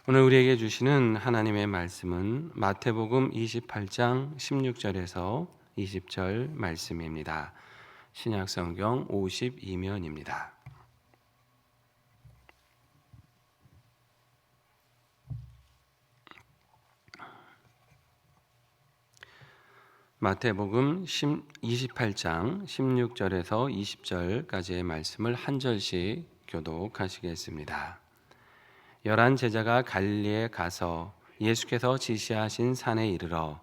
오늘 우리에게 주시는 하나님의 말씀은 마태복음 28장 16절에서 20절 말씀입니다. 신약성경 52면입니다. 마태복음 28장 16절에서 20절까지의 말씀을 한 절씩 교독하시겠습니다. 11 제자가 갈릴리에 가서 예수께서 지시하신 산에 이르러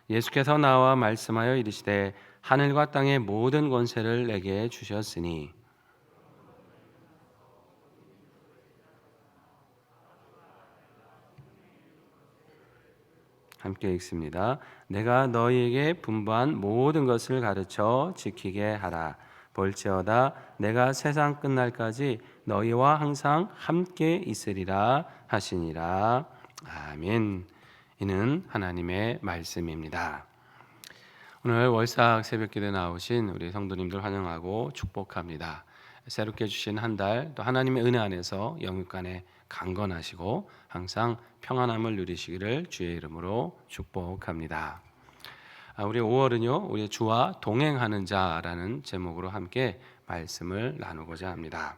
예수께서 나와 말씀하여 이르시되 하늘과 땅의 모든 권세를 내게 주셨으니 함께 읽습니다. 내가 너희에게 분부한 모든 것을 가르쳐 지키게 하라. 볼지어다 내가 세상 끝날까지 너희와 항상 함께 있으리라 하시니라. 아멘. 이는 하나님의 말씀입니다. 오늘 월삭 새벽기도에 나오신 우리 성도님들 환영하고 축복합니다. 새롭게 주신 한 달 또 하나님의 은혜 안에서 영육간에 강건하시고 항상 평안함을 누리시기를 주의 이름으로 축복합니다. 우리 5월은요, 우리 주와 동행하는 자라는 제목으로 함께 말씀을 나누고자 합니다.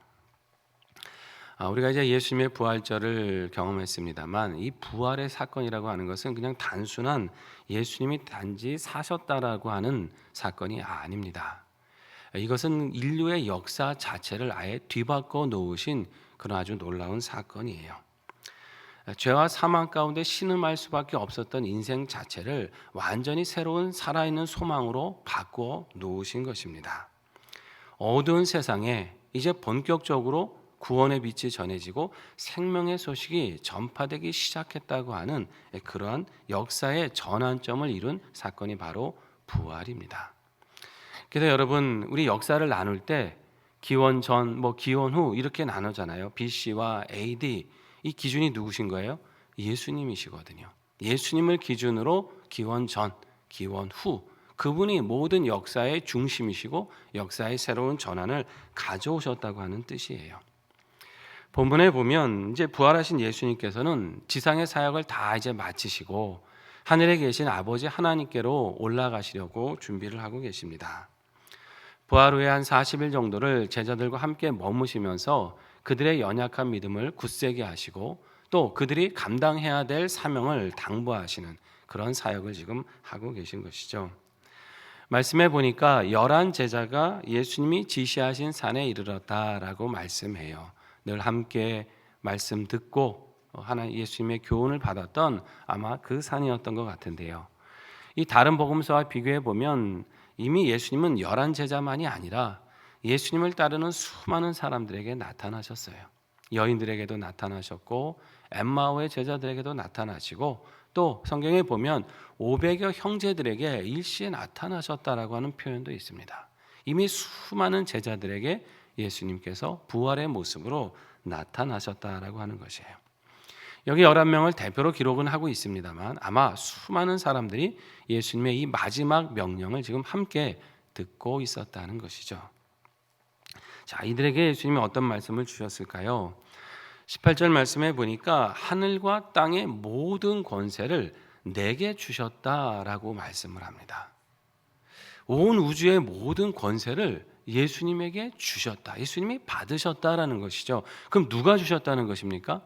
우리가 이제 예수님의 부활절을 경험했습니다만 이 부활의 사건이라고 하는 것은 그냥 단순한 예수님이 단지 사셨다라고 하는 사건이 아닙니다. 이것은 인류의 역사 자체를 아예 뒤바꿔 놓으신 그런 아주 놀라운 사건이에요. 죄와 사망 가운데 신음할 수밖에 없었던 인생 자체를 완전히 새로운 살아있는 소망으로 바꿔 놓으신 것입니다. 어두운 세상에 이제 본격적으로 구원의 빛이 전해지고 생명의 소식이 전파되기 시작했다고 하는 그러한 역사의 전환점을 이룬 사건이 바로 부활입니다. 그래서 여러분, 우리 역사를 나눌 때 기원 전, 기원 후 이렇게 나누잖아요. BC와 AD, 이 기준이 누구신 거예요? 예수님이시거든요. 예수님을 기준으로 기원 전, 기원 후, 그분이 모든 역사의 중심이시고 역사의 새로운 전환을 가져오셨다고 하는 뜻이에요. 본문에 보면 이제 부활하신 예수님께서는 지상의 사역을 다 이제 마치시고 하늘에 계신 아버지 하나님께로 올라가시려고 준비를 하고 계십니다. 부활 후에 한 40일 정도를 제자들과 함께 머무시면서 그들의 연약한 믿음을 굳세게 하시고 또 그들이 감당해야 될 사명을 당부하시는 그런 사역을 지금 하고 계신 것이죠. 말씀해 보니까 11 제자가 예수님이 지시하신 산에 이르렀다라고 말씀해요. 늘 함께 말씀 듣고 하나님 예수님의 교훈을 받았던 아마 그 산이었던 것 같은데요. 이 다른 복음서와 비교해 보면 이미 예수님은 11 제자만이 아니라 예수님을 따르는 수많은 사람들에게 나타나셨어요. 여인들에게도 나타나셨고 엠마오의 제자들에게도 나타나시고 또 성경에 보면 500여 형제들에게 일시에 나타나셨다라고 하는 표현도 있습니다. 이미 수많은 제자들에게 예수님께서 부활의 모습으로 나타나셨다라고 하는 것이에요. 여기 11명을 대표로 기록은 하고 있습니다만 아마 수많은 사람들이 예수님의 이 마지막 명령을 지금 함께 듣고 있었다는 것이죠. 자, 이들에게 예수님이 어떤 말씀을 주셨을까요? 18절 말씀해 보니까 하늘과 땅의 모든 권세를 내게 주셨다라고 말씀을 합니다. 온 우주의 모든 권세를 예수님에게 주셨다. 예수님이 받으셨다라는 것이죠. 그럼 누가 주셨다는 것입니까?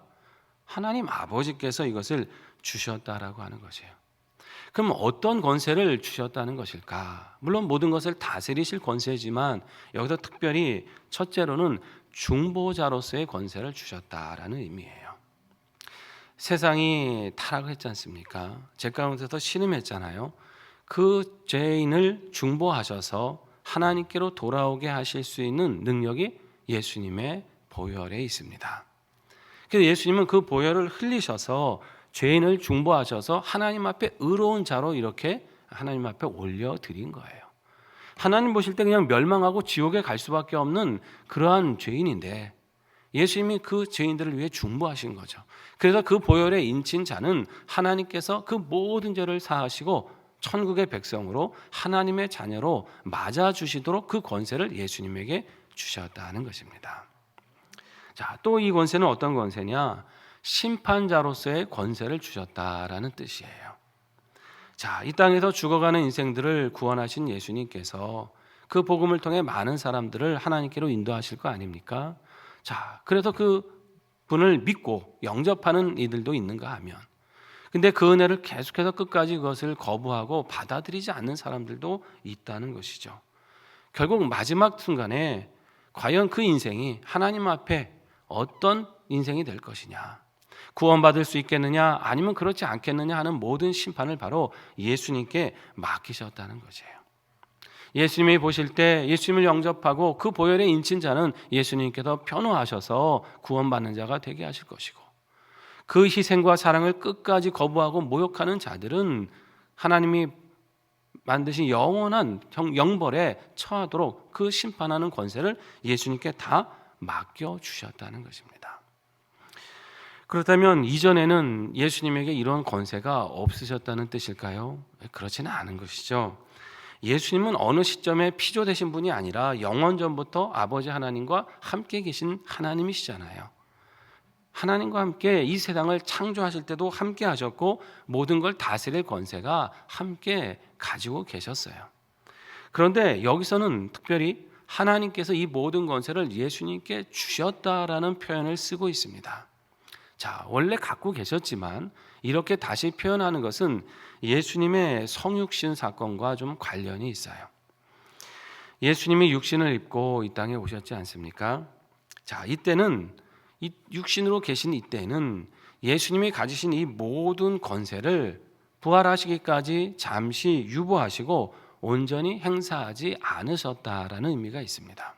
하나님 아버지께서 이것을 주셨다라고 하는 것이에요. 그럼 어떤 권세를 주셨다는 것일까? 물론 모든 것을 다스리실 권세지만 여기서 특별히 첫째로는 중보자로서의 권세를 주셨다라는 의미예요. 세상이 타락을 했지 않습니까? 죄 가운데서 신음했잖아요. 그 죄인을 중보하셔서 하나님께로 돌아오게 하실 수 있는 능력이 예수님의 보혈에 있습니다. 그래서 예수님은 그 보혈을 흘리셔서 죄인을 중보하셔서 하나님 앞에 의로운 자로 이렇게 하나님 앞에 올려드린 거예요. 하나님 보실 때 그냥 멸망하고 지옥에 갈 수밖에 없는 그러한 죄인인데 예수님이 그 죄인들을 위해 중보하신 거죠. 그래서 그 보혈에 인친 자는 하나님께서 그 모든 죄를 사하시고 천국의 백성으로 하나님의 자녀로 맞아주시도록 그 권세를 예수님에게 주셨다는 것입니다. 자, 또 이 권세는 어떤 권세냐? 심판자로서의 권세를 주셨다라는 뜻이에요. 자, 이 땅에서 죽어가는 인생들을 구원하신 예수님께서 그 복음을 통해 많은 사람들을 하나님께로 인도하실 거 아닙니까? 자, 그래서 그 분을 믿고 영접하는 이들도 있는가 하면, 근데 그 은혜를 계속해서 끝까지 그것을 거부하고 받아들이지 않는 사람들도 있다는 것이죠. 결국 마지막 순간에 과연 그 인생이 하나님 앞에 어떤 인생이 될 것이냐, 구원받을 수 있겠느냐 아니면 그렇지 않겠느냐 하는 모든 심판을 바로 예수님께 맡기셨다는 것이에요. 예수님이 보실 때 예수님을 영접하고 그 보혈에 인친 자는 예수님께서 변호하셔서 구원받는 자가 되게 하실 것이고, 그 희생과 사랑을 끝까지 거부하고 모욕하는 자들은 하나님이 만드신 영원한 영벌에 처하도록 그 심판하는 권세를 예수님께 다 맡겨주셨다는 것입니다. 그렇다면 이전에는 예수님에게 이런 권세가 없으셨다는 뜻일까요? 그렇지는 않은 것이죠. 예수님은 어느 시점에 피조되신 분이 아니라 영원전부터 아버지 하나님과 함께 계신 하나님이시잖아요. 하나님과 함께 이 세상을 창조하실 때도 함께 하셨고 모든 걸 다스릴 권세가 함께 가지고 계셨어요. 그런데 여기서는 특별히 하나님께서 이 모든 권세를 예수님께 주셨다라는 표현을 쓰고 있습니다. 자, 원래 갖고 계셨지만 이렇게 다시 표현하는 것은 예수님의 성육신 사건과 좀 관련이 있어요. 예수님이 육신을 입고 이 땅에 오셨지 않습니까? 자, 이때는 이 육신으로 계신 이때는 예수님이 가지신 이 모든 권세를 부활하시기까지 잠시 유보하시고 온전히 행사하지 않으셨다라는 의미가 있습니다.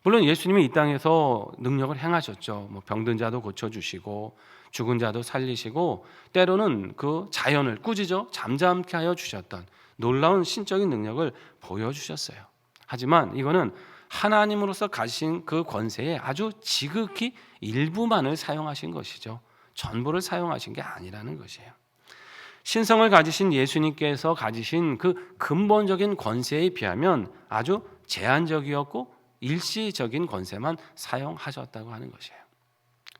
물론 예수님이 이 땅에서 능력을 행하셨죠. 병든 자도 고쳐주시고 죽은 자도 살리시고 때로는 그 자연을 꾸짖어 잠잠케 하여 주셨던 놀라운 신적인 능력을 보여주셨어요. 하지만 이거는 하나님으로서 가신 그 권세의 아주 지극히 일부만을 사용하신 것이죠. 전부를 사용하신 게 아니라는 것이에요. 신성을 가지신 예수님께서 가지신 그 근본적인 권세에 비하면 아주 제한적이었고 일시적인 권세만 사용하셨다고 하는 것이에요.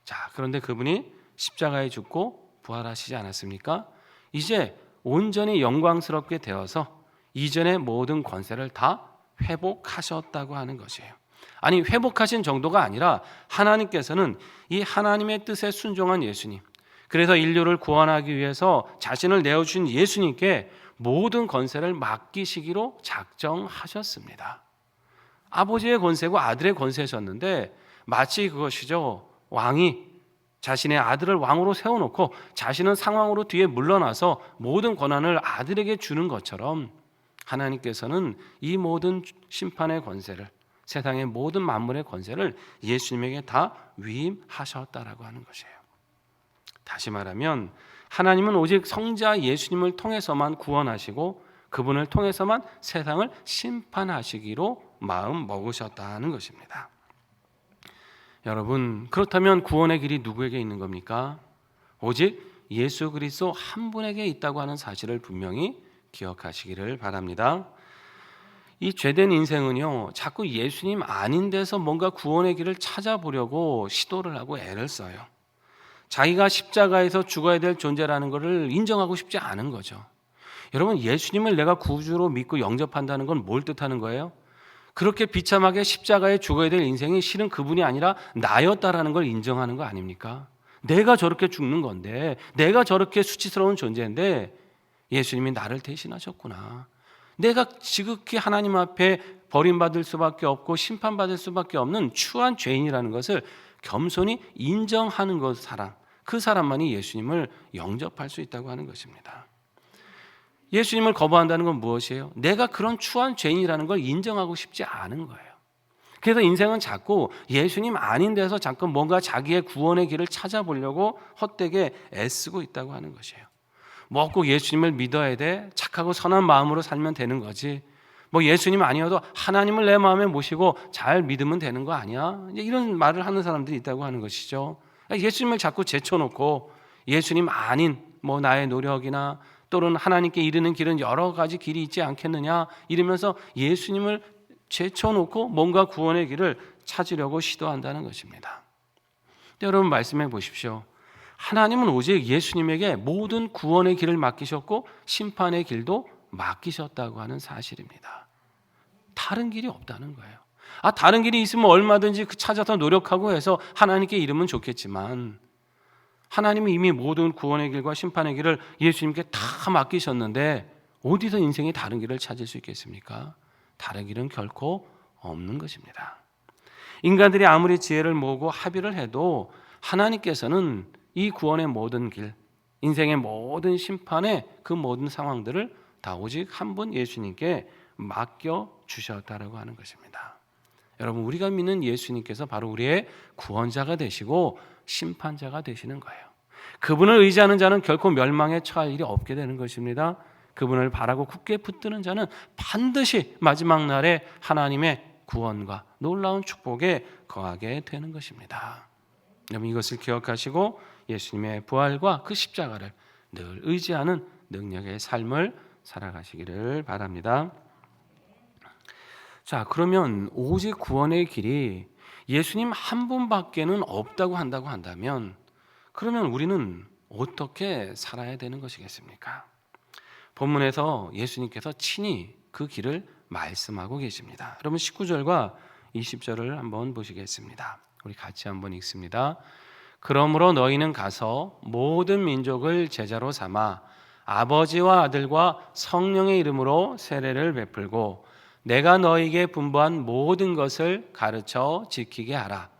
자, 그런데 그분이 십자가에 죽고 부활하시지 않았습니까? 이제 온전히 영광스럽게 되어서 이전의 모든 권세를 다 회복하셨다고 하는 것이에요. 아니, 회복하신 정도가 아니라 하나님께서는 이 하나님의 뜻에 순종한 예수님, 그래서 인류를 구원하기 위해서 자신을 내어주신 예수님께 모든 권세를 맡기시기로 작정하셨습니다. 아버지의 권세고 아들의 권세셨는데 마치 그것이죠. 왕이 자신의 아들을 왕으로 세워놓고 자신은 상황으로 뒤에 물러나서 모든 권한을 아들에게 주는 것처럼 하나님께서는 이 모든 심판의 권세를, 세상의 모든 만물의 권세를 예수님에게 다 위임하셨다라고 하는 것이에요. 다시 말하면 하나님은 오직 성자 예수님을 통해서만 구원하시고 그분을 통해서만 세상을 심판하시기로 마음 먹으셨다는 것입니다. 여러분, 그렇다면 구원의 길이 누구에게 있는 겁니까? 오직 예수 그리스도 한 분에게 있다고 하는 사실을 분명히 기억하시기를 바랍니다. 이 죄된 인생은요, 자꾸 예수님 아닌 데서 뭔가 구원의 길을 찾아보려고 시도를 하고 애를 써요. 자기가 십자가에서 죽어야 될 존재라는 것을 인정하고 싶지 않은 거죠. 여러분, 예수님을 내가 구주로 믿고 영접한다는 건 뭘 뜻하는 거예요? 그렇게 비참하게 십자가에 죽어야 될 인생이 실은 그분이 아니라 나였다라는 걸 인정하는 거 아닙니까? 내가 저렇게 죽는 건데, 내가 저렇게 수치스러운 존재인데 예수님이 나를 대신하셨구나. 내가 지극히 하나님 앞에 버림받을 수밖에 없고 심판받을 수밖에 없는 추한 죄인이라는 것을 겸손히 인정하는 것, 그 사람만이 예수님을 영접할 수 있다고 하는 것입니다. 예수님을 거부한다는 건 무엇이에요? 내가 그런 추한 죄인이라는 걸 인정하고 싶지 않은 거예요. 그래서 인생은 자꾸 예수님 아닌 데서 자꾸 뭔가 자기의 구원의 길을 찾아보려고 헛되게 애쓰고 있다고 하는 것이에요. 뭐 꼭 예수님을 믿어야 돼? 착하고 선한 마음으로 살면 되는 거지. 뭐 예수님 아니어도 하나님을 내 마음에 모시고 잘 믿으면 되는 거 아니야? 이런 말을 하는 사람들이 있다고 하는 것이죠. 예수님을 자꾸 제쳐놓고 예수님 아닌 뭐 나의 노력이나 또는 하나님께 이르는 길은 여러 가지 길이 있지 않겠느냐 이러면서 예수님을 제쳐놓고 뭔가 구원의 길을 찾으려고 시도한다는 것입니다. 여러분 말씀해 보십시오. 하나님은 오직 예수님에게 모든 구원의 길을 맡기셨고 심판의 길도 맡기셨다고 하는 사실입니다. 다른 길이 없다는 거예요. 다른 길이 있으면 얼마든지 찾아서 노력하고 해서 하나님께 이르면 좋겠지만 하나님은 이미 모든 구원의 길과 심판의 길을 예수님께 다 맡기셨는데 어디서 인생의 다른 길을 찾을 수 있겠습니까? 다른 길은 결코 없는 것입니다. 인간들이 아무리 지혜를 모으고 합의를 해도 하나님께서는 이 구원의 모든 길, 인생의 모든 심판의 그 모든 상황들을 다 오직 한 분 예수님께 맡겨주셨다라고 하는 것입니다. 여러분, 우리가 믿는 예수님께서 바로 우리의 구원자가 되시고 심판자가 되시는 거예요. 그분을 의지하는 자는 결코 멸망에 처할 일이 없게 되는 것입니다. 그분을 바라고 굳게 붙드는 자는 반드시 마지막 날에 하나님의 구원과 놀라운 축복에 거하게 되는 것입니다. 여러분, 이것을 기억하시고 예수님의 부활과 그 십자가를 늘 의지하는 능력의 삶을 살아가시기를 바랍니다. 자, 그러면 오직 구원의 길이 예수님 한 분밖에는 없다고 한다면 그러면 우리는 어떻게 살아야 되는 것이겠습니까? 본문에서 예수님께서 친히 그 길을 말씀하고 계십니다. 여러분 19절과 20절을 한번 보시겠습니다. 우리 같이 한번 읽습니다. 그러므로 너희는 가서 모든 민족을 제자로 삼아 아버지와 아들과 성령의 이름으로 세례를 베풀고 내가 너희에게 분부한 모든 것을 가르쳐 지키게 하라.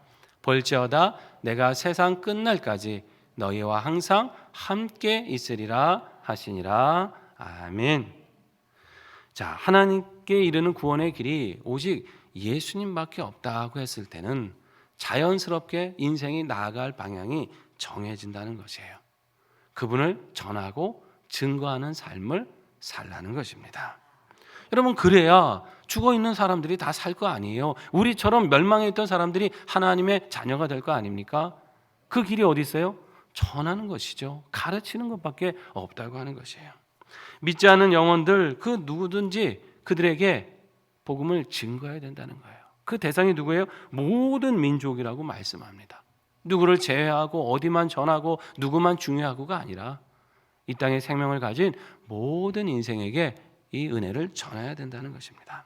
볼지어다 내가 세상 끝날까지 너희와 항상 함께 있으리라 하시니라. 아멘. 자, 하나님께 이르는 구원의 길이 오직 예수님밖에 없다고 했을 때는 자연스럽게 인생이 나아갈 방향이 정해진다는 것이에요. 그분을 전하고 증거하는 삶을 살라는 것입니다. 여러분, 그래야 죽어있는 사람들이 다 살 거 아니에요. 우리처럼 멸망해 있던 사람들이 하나님의 자녀가 될 거 아닙니까? 그 길이 어디 있어요? 전하는 것이죠. 가르치는 것밖에 없다고 하는 것이에요. 믿지 않는 영혼들 그 누구든지 그들에게 복음을 증거해야 된다는 거예요. 그 대상이 누구예요? 모든 민족이라고 말씀합니다. 누구를 제외하고 어디만 전하고 누구만 중요하고가 아니라 이 땅에 생명을 가진 모든 인생에게 이 은혜를 전해야 된다는 것입니다.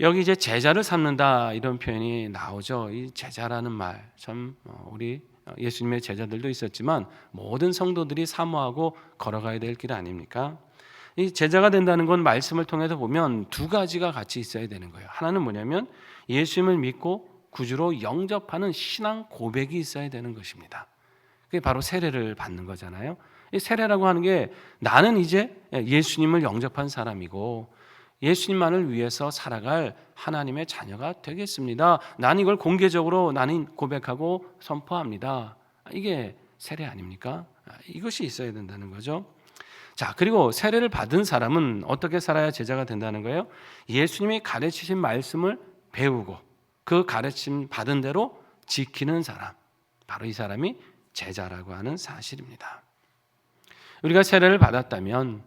여기 이제 제자를 삼는다 이런 표현이 나오죠. 이 제자라는 말 참 우리 예수님의 제자들도 있었지만 모든 성도들이 사모하고 걸어가야 될 길 아닙니까? 이 제자가 된다는 건 말씀을 통해서 보면 두 가지가 같이 있어야 되는 거예요. 하나는 뭐냐면 예수님을 믿고 구주로 영접하는 신앙 고백이 있어야 되는 것입니다. 그게 바로 세례를 받는 거잖아요. 이 세례라고 하는 게 나는 이제 예수님을 영접한 사람이고 예수님만을 위해서 살아갈 하나님의 자녀가 되겠습니다. 나는 이걸 공개적으로 나는 고백하고 선포합니다. 이게 세례 아닙니까? 이것이 있어야 된다는 거죠. 자, 그리고 세례를 받은 사람은 어떻게 살아야 제자가 된다는 거예요? 예수님이 가르치신 말씀을 배우고 그 가르침 받은 대로 지키는 사람, 바로 이 사람이 제자라고 하는 사실입니다. 우리가 세례를 받았다면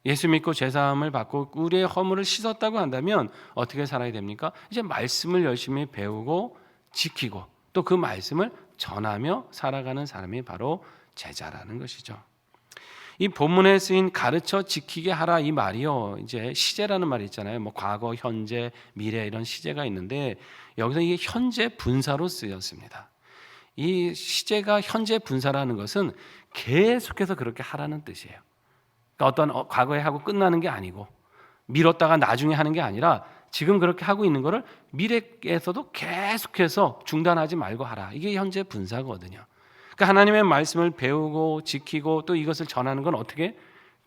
예수 믿고 제사함을 받고 우리의 허물을 씻었다고 한다면 어떻게 살아야 됩니까? 이제 말씀을 열심히 배우고 지키고 또 그 말씀을 전하며 살아가는 사람이 바로 제자라는 것이죠. 이 본문에 쓰인 가르쳐 지키게 하라 이 말이요, 이제 시제라는 말이 있잖아요. 뭐 과거, 현재, 미래 이런 시제가 있는데 여기서 이게 현재 분사로 쓰였습니다. 이 시제가 현재 분사라는 것은 계속해서 그렇게 하라는 뜻이에요. 그러니까 어떤 과거에 하고 끝나는 게 아니고 미뤘다가 나중에 하는 게 아니라 지금 그렇게 하고 있는 거를 미래에서도 계속해서 중단하지 말고 하라. 이게 현재 분사거든요. 그러니까 하나님의 말씀을 배우고 지키고 또 이것을 전하는 건 어떻게?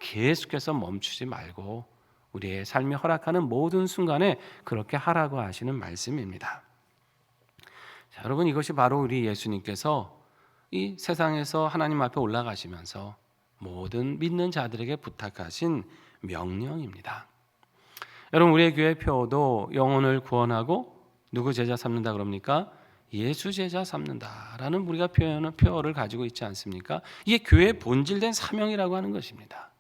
계속해서 멈추지 말고 우리의 삶이 허락하는 모든 순간에 그렇게 하라고 하시는 말씀입니다. 자, 여러분, 이것이 바로 우리 예수님께서 이 세상에서 하나님 앞에 올라가시면서 모든 믿는 자들에게 부탁하신 명령입니다. 여러분, 우리의 교회 표도 영혼을 구원하고 누구 제자 삼는다 그럽니까? 예수 제자 삼는다라는 우리가 표를 가지고 있지 않습니까? 이게 교회의 본질된 사명이라고 하는 것입니다.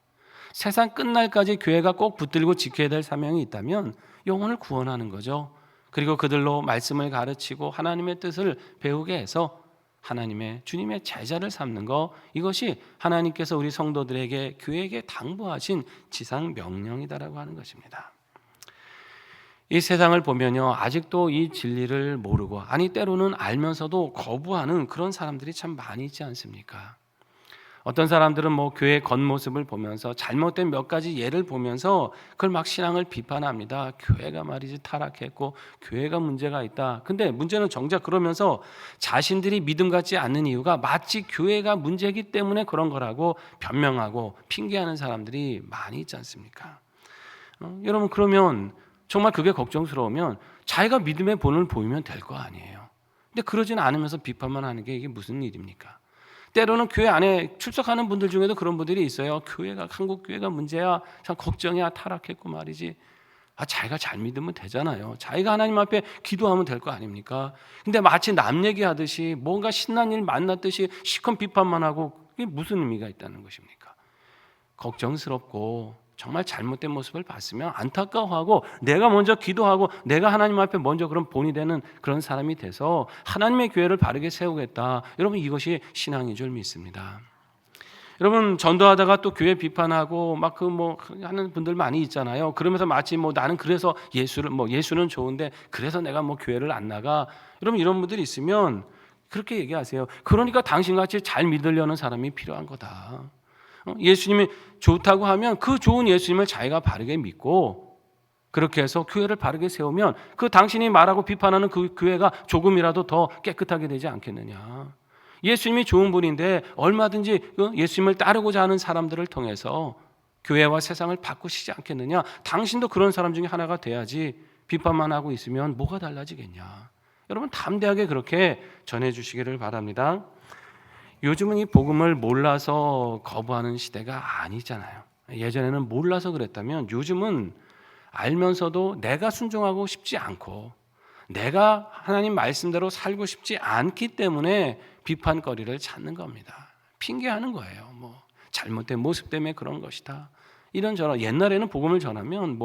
세상 끝날까지 교회가 꼭 붙들고 지켜야 될 사명이 있다면 영혼을 구원하는 거죠. 그리고 그들로 말씀을 가르치고 하나님의 뜻을 배우게 해서 하나님의 주님의 제자를 삼는 것, 이것이 하나님께서 우리 성도들에게 교회에게 당부하신 지상 명령이다라고 하는 것입니다. 이 세상을 보면요, 아직도 이 진리를 모르고, 아니 때로는 알면서도 거부하는 그런 사람들이 참 많이 있지 않습니까? 어떤 사람들은 교회 겉모습을 보면서 잘못된 몇 가지 예를 보면서 그걸 막 신앙을 비판합니다. 교회가 말이지 타락했고 교회가 문제가 있다. 근데 문제는 정작 그러면서 자신들이 믿음 갖지 않는 이유가 마치 교회가 문제이기 때문에 그런 거라고 변명하고 핑계하는 사람들이 많이 있지 않습니까? 여러분, 그러면 정말 그게 걱정스러우면 자기가 믿음의 본을 보이면 될 거 아니에요. 근데 그러지는 않으면서 비판만 하는 게 이게 무슨 일입니까? 때로는 교회 안에 출석하는 분들 중에도 그런 분들이 있어요. 한국 교회가 문제야, 참 걱정이야, 타락했고 말이지. 자기가 잘 믿으면 되잖아요. 자기가 하나님 앞에 기도하면 될 거 아닙니까? 근데 마치 남 얘기하듯이 뭔가 신난 일 만났듯이 시컷 비판만 하고, 그게 무슨 의미가 있다는 것입니까? 걱정스럽고 정말 잘못된 모습을 봤으면 안타까워하고 내가 먼저 기도하고 내가 하나님 앞에 먼저 그런 본이 되는 그런 사람이 돼서 하나님의 교회를 바르게 세우겠다. 여러분, 이것이 신앙인 줄 믿습니다. 여러분, 전도하다가 또 교회 비판하고 막 하는 분들 많이 있잖아요. 그러면서 마치 나는 그래서 예수는 좋은데 그래서 내가 교회를 안 나가. 여러분, 이런 분들이 있으면 그렇게 얘기하세요. 그러니까 당신같이 잘 믿으려는 사람이 필요한 거다. 예수님이 좋다고 하면 그 좋은 예수님을 자기가 바르게 믿고 그렇게 해서 교회를 바르게 세우면 그 당신이 말하고 비판하는 그 교회가 조금이라도 더 깨끗하게 되지 않겠느냐. 예수님이 좋은 분인데 얼마든지 예수님을 따르고자 하는 사람들을 통해서 교회와 세상을 바꾸시지 않겠느냐. 당신도 그런 사람 중에 하나가 돼야지. 비판만 하고 있으면 뭐가 달라지겠냐. 여러분, 담대하게 그렇게 전해주시기를 바랍니다. 요즘은 이 복음을 몰라서 거부하는 시대가 아니잖아요. 예전에는 몰라서 그랬다면 요즘은 알면서도 내가 순종하고 싶지 않고 내가 하나님 말씀대로 살고 싶지 않기 때문에 비판거리를 찾는 겁니다. 핑계하는 거예요. 잘못된 모습 때문에 그런 것이다. 이런저런. 옛날에는 복음을 전하면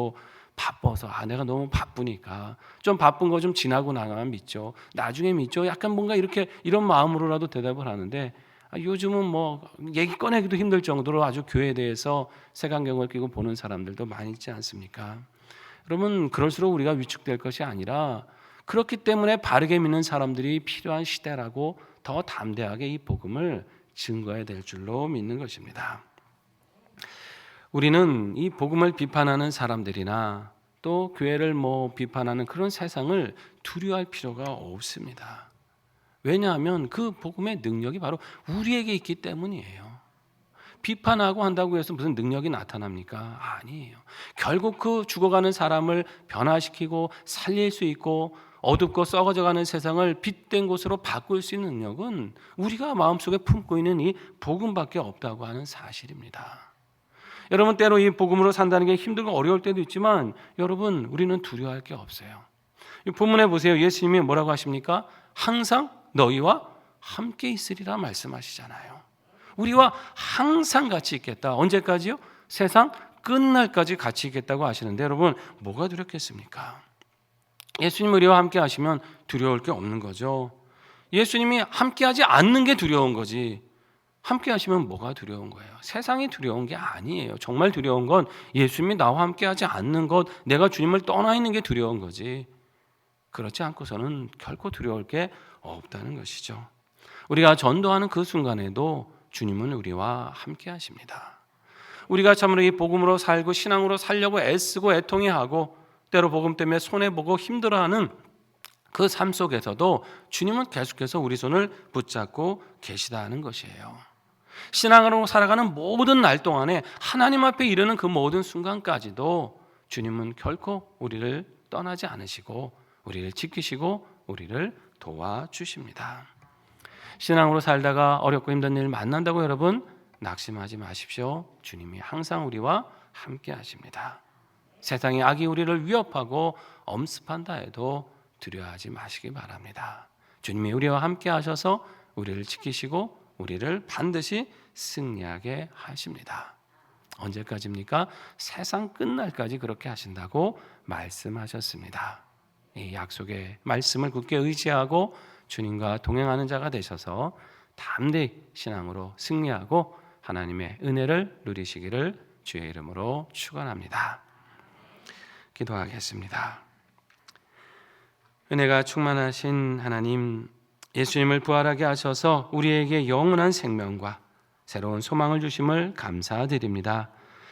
바빠서 내가 너무 바쁘니까 좀 바쁜 거 좀 지나고 나가면 믿죠. 나중에 믿죠. 약간 뭔가 이런 마음으로라도 대답을 하는데 요즘은 얘기 꺼내기도 힘들 정도로 아주 교회에 대해서 색안경을 끼고 보는 사람들도 많이 있지 않습니까? 여러분, 그럴수록 우리가 위축될 것이 아니라 그렇기 때문에 바르게 믿는 사람들이 필요한 시대라고 더 담대하게 이 복음을 증거해야 될 줄로 믿는 것입니다. 우리는 이 복음을 비판하는 사람들이나 또 교회를 비판하는 그런 세상을 두려워할 필요가 없습니다. 왜냐하면 그 복음의 능력이 바로 우리에게 있기 때문이에요. 비판하고 한다고 해서 무슨 능력이 나타납니까? 아니에요. 결국 그 죽어가는 사람을 변화시키고 살릴 수 있고 어둡고 썩어져가는 세상을 빛된 곳으로 바꿀 수 있는 능력은 우리가 마음속에 품고 있는 이 복음밖에 없다고 하는 사실입니다. 여러분, 때로 이 복음으로 산다는 게 힘들고 어려울 때도 있지만 여러분, 우리는 두려워할 게 없어요. 이 본문에 보세요. 예수님이 뭐라고 하십니까? 항상 너희와 함께 있으리라 말씀하시잖아요. 우리와 항상 같이 있겠다. 언제까지요? 세상 끝날까지 같이 있겠다고 하시는데 여러분, 뭐가 두렵겠습니까? 예수님 우리와 함께 하시면 두려울 게 없는 거죠. 예수님이 함께 하지 않는 게 두려운 거지. 함께 하시면 뭐가 두려운 거예요? 세상이 두려운 게 아니에요. 정말 두려운 건 예수님이 나와 함께 하지 않는 것, 내가 주님을 떠나 있는 게 두려운 거지. 그렇지 않고서는 결코 두려울 게 없다는 것이죠. 우리가 전도하는 그 순간에도 주님은 우리와 함께 하십니다. 우리가 참으로 이 복음으로 살고 신앙으로 살려고 애쓰고 애통해 하고 때로 복음 때문에 손해보고 힘들어하는 그 삶 속에서도 주님은 계속해서 우리 손을 붙잡고 계시다는 것이에요. 신앙으로 살아가는 모든 날 동안에 하나님 앞에 이르는 그 모든 순간까지도 주님은 결코 우리를 떠나지 않으시고 우리를 지키시고 우리를 도와주십니다. 신앙으로 살다가 어렵고 힘든 일 만난다고 여러분 낙심하지 마십시오. 주님이 항상 우리와 함께 하십니다. 세상의 악이 우리를 위협하고 엄습한다 해도 두려워하지 마시기 바랍니다. 주님이 우리와 함께 하셔서 우리를 지키시고 우리를 반드시 승리하게 하십니다. 언제까지입니까? 세상 끝날까지 그렇게 하신다고 말씀하셨습니다. 이 약속의 말씀을 굳게 의지하고 주님과 동행하는 자가 되셔서 담대히 신앙으로 승리하고 하나님의 은혜를 누리시기를 주의 이름으로 축원합니다. 기도하겠습니다. 은혜가 충만하신 하나님, 예수님을 부활하게 하셔서 우리에게 영원한 생명과 새로운 소망을 주심을 감사드립니다.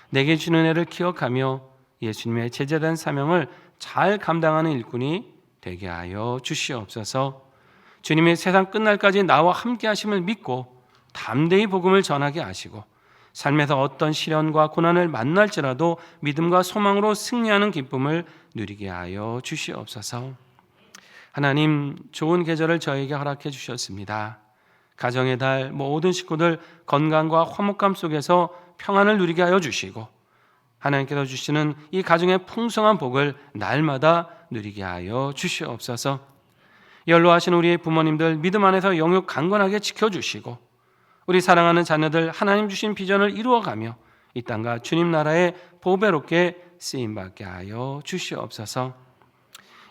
내게 준 은혜를 기억하며 예수님의 제자된 사명을 잘 감당하는 일꾼이 되게 하여 주시옵소서. 주님의 세상 끝날까지 나와 함께 하심을 믿고 담대히 복음을 전하게 하시고 삶에서 어떤 시련과 고난을 만날지라도 믿음과 소망으로 승리하는 기쁨을 누리게 하여 주시옵소서. 하나님, 좋은 계절을 저에게 허락해 주셨습니다. 가정의 달 모든 식구들 건강과 화목감 속에서 평안을 누리게 하여 주시고 하나님께서 주시는 이 가정의 풍성한 복을 날마다 누리게 하여 주시옵소서. 연로하신 우리의 부모님들 믿음 안에서 영육 강건하게 지켜주시고 우리 사랑하는 자녀들 하나님 주신 비전을 이루어가며 이 땅과 주님 나라에 보배롭게 쓰임받게 하여 주시옵소서.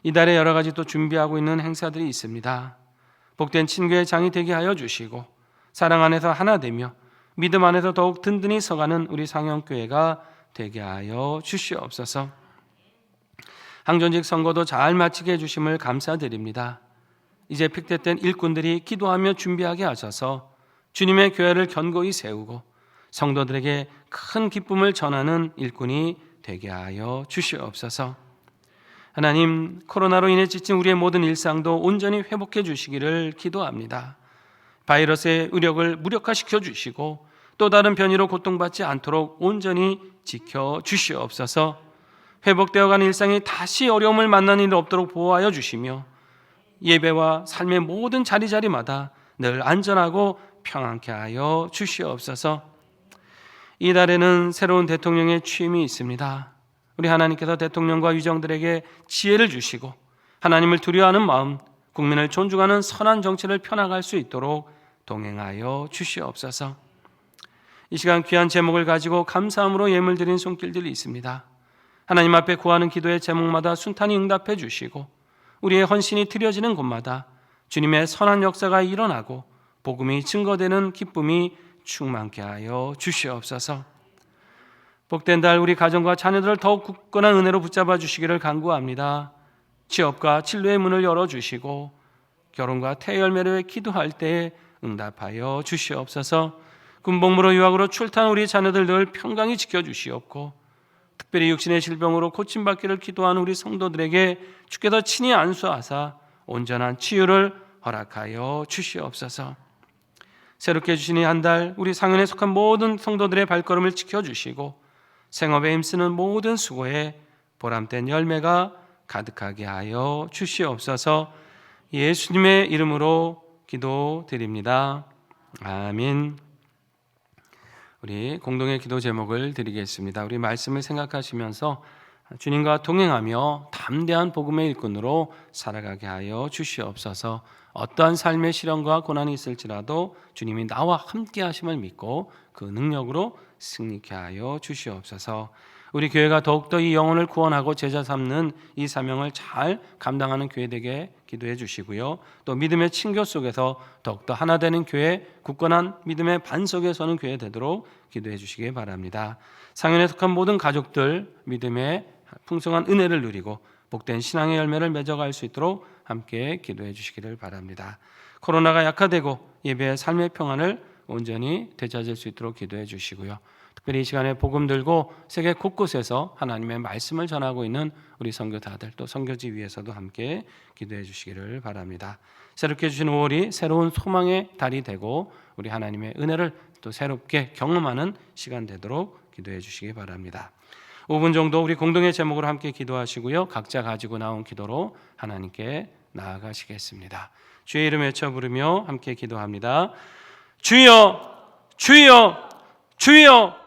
이달에 여러 가지 또 준비하고 있는 행사들이 있습니다. 복된 친교의 장이 되게 하여 주시고 사랑 안에서 하나 되며 믿음 안에서 더욱 든든히 서가는 우리 상영교회가 되게 하여 주시옵소서. 항전직 선거도 잘 마치게 해주심을 감사드립니다. 이제 픽됐던 일꾼들이 기도하며 준비하게 하셔서 주님의 교회를 견고히 세우고 성도들에게 큰 기쁨을 전하는 일꾼이 되게 하여 주시옵소서. 하나님, 코로나로 인해 지친 우리의 모든 일상도 온전히 회복해 주시기를 기도합니다. 바이러스의 위력을 무력화시켜 주시고 또 다른 변이로 고통받지 않도록 온전히 지켜 주시옵소서. 회복되어가는 일상이 다시 어려움을 만나는 일 없도록 보호하여 주시며 예배와 삶의 모든 자리자리마다 늘 안전하고 평안케 하여 주시옵소서. 이달에는 새로운 대통령의 취임이 있습니다. 우리 하나님께서 대통령과 유정들에게 지혜를 주시고 하나님을 두려워하는 마음, 국민을 존중하는 선한 정치를 펴나갈 수 있도록 동행하여 주시옵소서. 이 시간 귀한 제목을 가지고 감사함으로 예물 드린 손길들이 있습니다. 하나님 앞에 구하는 기도의 제목마다 순탄히 응답해 주시고 우리의 헌신이 드려지는 곳마다 주님의 선한 역사가 일어나고 복음이 증거되는 기쁨이 충만케 하여 주시옵소서. 복된 달 우리 가정과 자녀들을 더욱 굳건한 은혜로 붙잡아 주시기를 간구합니다. 취업과 진로의 문을 열어주시고 결혼과 태열매를 기도할 때에 응답하여 주시옵소서. 군복무로 유학으로 출타한 우리 자녀들 늘 평강히 지켜주시옵고 특별히 육신의 질병으로 고침받기를 기도하는 우리 성도들에게 주께서 친히 안수하사 온전한 치유를 허락하여 주시옵소서. 새롭게 주신 이 한 달 우리 상현에 속한 모든 성도들의 발걸음을 지켜주시고 생업에 힘쓰는 모든 수고에 보람된 열매가 가득하게 하여 주시옵소서. 예수님의 이름으로 기도드립니다. 아멘. 우리 공동의 기도 제목을 드리겠습니다. 우리 말씀을 생각하시면서 주님과 동행하며 담대한 복음의 일꾼으로 살아가게 하여 주시옵소서. 어떠한 삶의 시련과 고난이 있을지라도 주님이 나와 함께 하심을 믿고 그 능력으로 승리케 하여 주시옵소서. 우리 교회가 더욱더 이 영혼을 구원하고 제자 삼는 이 사명을 잘 감당하는 교회 되게 기도해 주시고요. 또 믿음의 친교 속에서 더욱더 하나 되는 교회, 굳건한 믿음의 반석에 서는 교회 되도록 기도해 주시기 바랍니다. 상현에 속한 모든 가족들 믿음의 풍성한 은혜를 누리고 복된 신앙의 열매를 맺어갈 수 있도록 함께 기도해 주시기를 바랍니다. 코로나가 약화되고 예배의 삶의 평안을 온전히 되찾을 수 있도록 기도해 주시고요. 특별히 이 시간에 복음 들고 세계 곳곳에서 하나님의 말씀을 전하고 있는 우리 선교사들 또 선교지 위에서도 함께 기도해 주시기를 바랍니다. 새롭게 주신 5월이 새로운 소망의 달이 되고 우리 하나님의 은혜를 또 새롭게 경험하는 시간 되도록 기도해 주시기 바랍니다. 5분 정도 우리 공동의 제목으로 함께 기도하시고요. 각자 가지고 나온 기도로 하나님께 나아가시겠습니다. 주의 이름 외쳐 부르며 함께 기도합니다. 주여, 주여, 주여.